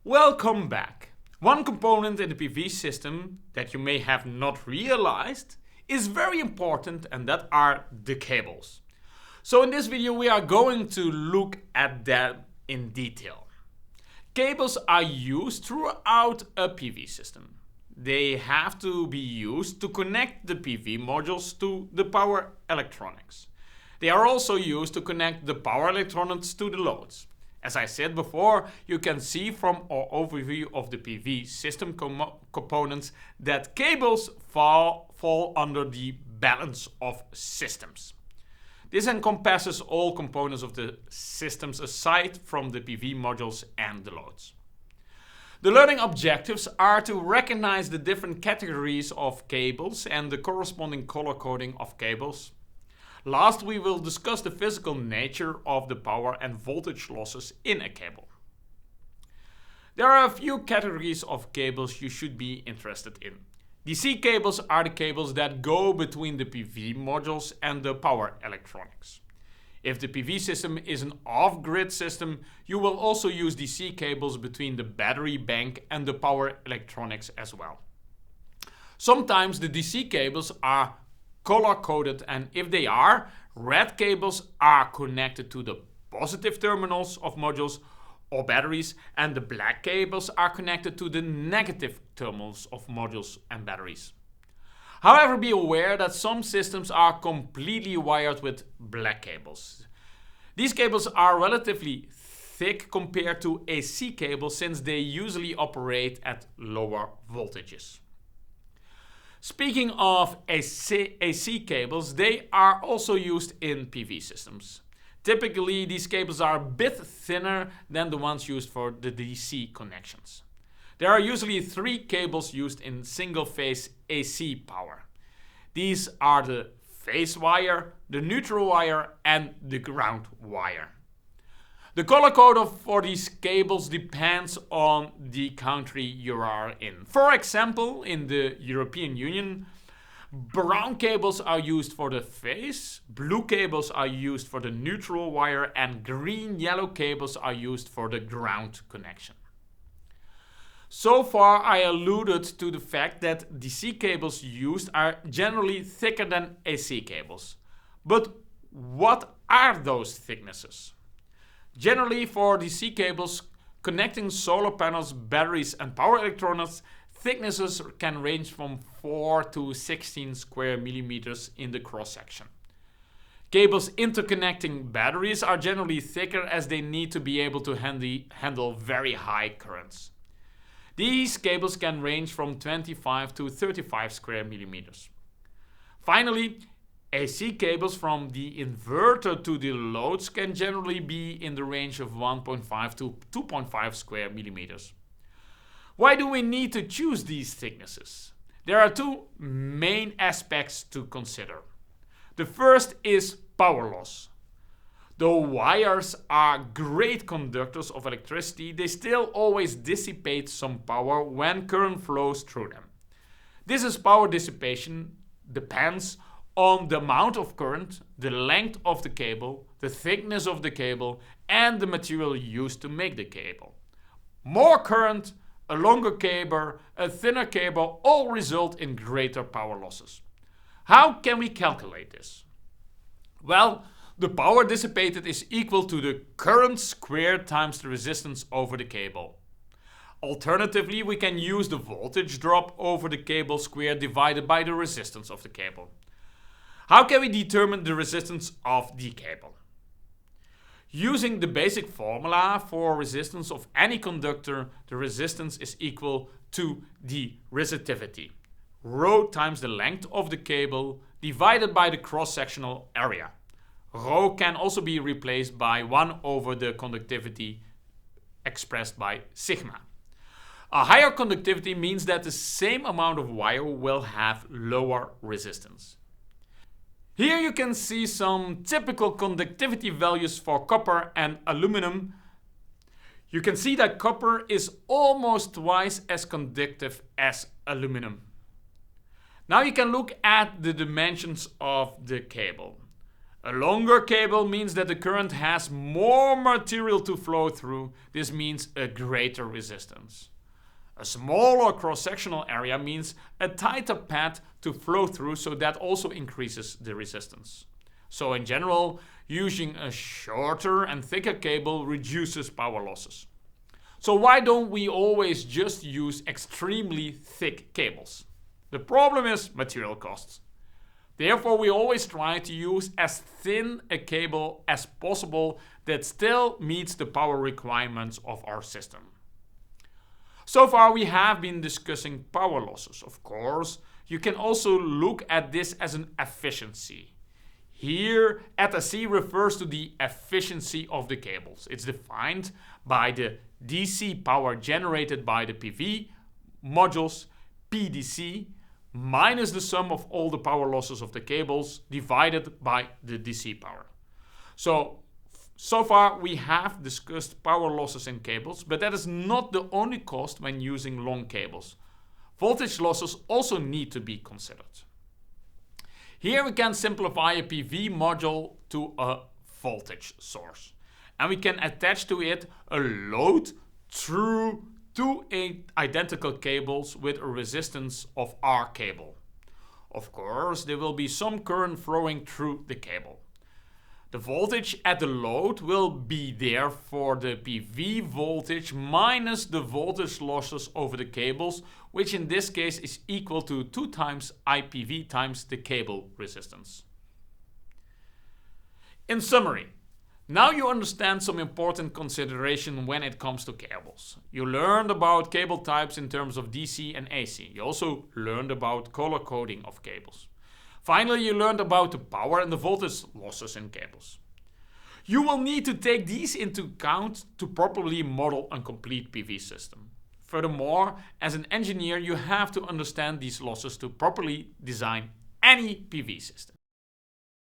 Welcome back. One component in the PV system that you may have not realized is very important, and that are the cables. So in this video we are going to look at that in detail. Cables are used throughout a PV system. They have to be used to connect the PV modules to the power electronics. They are also used to connect the power electronics to the loads. As I said before, you can see from our overview of the PV system components that cables fall under the balance of systems. This encompasses all components of the systems aside from the PV modules and the loads. The learning objectives are to recognize the different categories of cables and the corresponding color coding of cables. Last, we will discuss the physical nature of the power and voltage losses in a cable. There are a few categories of cables you should be interested in. DC cables are the cables that go between the PV modules and the power electronics. If the PV system is an off-grid system, you will also use DC cables between the battery bank and the power electronics as well. Sometimes the DC cables are color-coded, and if they are, red cables are connected to the positive terminals of modules or batteries, and the black cables are connected to the negative terminals of modules and batteries. However, be aware that some systems are completely wired with black cables. These cables are relatively thick compared to AC cables since they usually operate at lower voltages. Speaking of AC cables, they are also used in PV systems. Typically, these cables are a bit thinner than the ones used for the DC connections. There are usually 3 cables used in single-phase AC power. These are the phase wire, the neutral wire, and the ground wire. The color code for these cables depends on the country you are in. For example, in the European Union, brown cables are used for the phase, blue cables are used for the neutral wire, and green-yellow cables are used for the ground connection. So far, I alluded to the fact that DC cables used are generally thicker than AC cables. But what are those thicknesses? Generally, for DC cables connecting solar panels, batteries, and power electronics, thicknesses can range from 4 to 16 square millimeters in the cross-section. Cables interconnecting batteries are generally thicker as they need to be able to handle very high currents. These cables can range from 25 to 35 square millimeters. Finally, AC cables from the inverter to the loads can generally be in the range of 1.5 to 2.5 square millimeters. Why do we need to choose these thicknesses? There are 2 main aspects to consider. The first is power loss. Though wires are great conductors of electricity, they still always dissipate some power when current flows through them. This power dissipation depends on the amount of current, the length of the cable, the thickness of the cable, and the material used to make the cable. More current, a longer cable, a thinner cable all result in greater power losses. How can we calculate this? Well, the power dissipated is equal to the current squared times the resistance over the cable. Alternatively, we can use the voltage drop over the cable squared divided by the resistance of the cable. How can we determine the resistance of the cable? Using the basic formula for resistance of any conductor, the resistance is equal to the resistivity, ρ times the length of the cable divided by the cross-sectional area. Ρ can also be replaced by 1 over the conductivity expressed by sigma. A higher conductivity means that the same amount of wire will have lower resistance. Here you can see some typical conductivity values for copper and aluminum. You can see that copper is almost twice as conductive as aluminum. Now you can look at the dimensions of the cable. A longer cable means that the current has more material to flow through. This means a greater resistance. A smaller cross-sectional area means a tighter path to flow through, so that also increases the resistance. So in general, using a shorter and thicker cable reduces power losses. So why don't we always just use extremely thick cables? The problem is material costs. Therefore, we always try to use as thin a cable as possible that still meets the power requirements of our system. So far, we have been discussing power losses. Of course, you can also look at this as an efficiency. Here, ETAC refers to the efficiency of the cables. It's defined by the DC power generated by the PV modules, PDC, minus the sum of all the power losses of the cables divided by the DC power. So far we have discussed power losses in cables, but that is not the only cost when using long cables. Voltage losses also need to be considered. Here we can simplify a PV module to a voltage source, and we can attach to it a load through two identical cables with a resistance of R cable. Of course, there will be some current flowing through the cable. The voltage at the load will be there for the PV voltage minus the voltage losses over the cables, which in this case is equal to 2 times IPV times the cable resistance. In summary, now you understand some important consideration when it comes to cables. You learned about cable types in terms of DC and AC. You also learned about color coding of cables. Finally, you learned about the power and the voltage losses in cables. You will need to take these into account to properly model a complete PV system. Furthermore, as an engineer, you have to understand these losses to properly design any PV system.